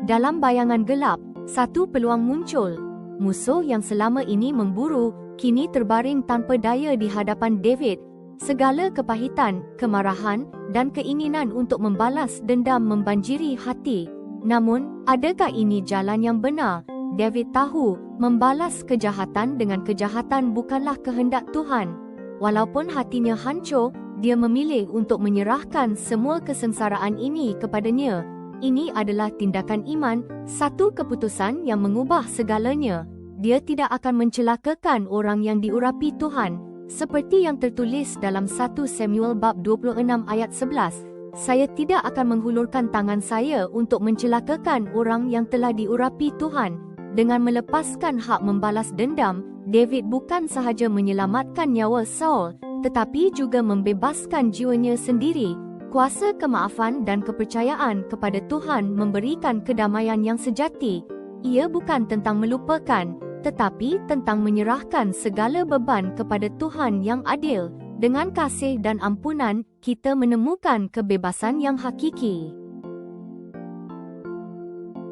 Dalam bayangan gelap, satu peluang muncul. Musuh yang selama ini memburu, kini terbaring tanpa daya di hadapan David. Segala kepahitan, kemarahan, dan keinginan untuk membalas dendam membanjiri hati. Namun, adakah ini jalan yang benar? David tahu, membalas kejahatan dengan kejahatan bukanlah kehendak Tuhan. Walaupun hatinya hancur, dia memilih untuk menyerahkan semua kesengsaraan ini kepadanya. Ini adalah tindakan iman, satu keputusan yang mengubah segalanya. Dia tidak akan mencelakakan orang yang diurapi Tuhan. Seperti yang tertulis dalam 1 Samuel bab 26 ayat 11, saya tidak akan menghulurkan tangan saya untuk mencelakakan orang yang telah diurapi Tuhan. Dengan melepaskan hak membalas dendam, David bukan sahaja menyelamatkan nyawa Saul, tetapi juga membebaskan jiwanya sendiri. Kuasa kemaafan dan kepercayaan kepada Tuhan memberikan kedamaian yang sejati. Ia bukan tentang melupakan, tetapi tentang menyerahkan segala beban kepada Tuhan yang adil. Dengan kasih dan ampunan, kita menemukan kebebasan yang hakiki.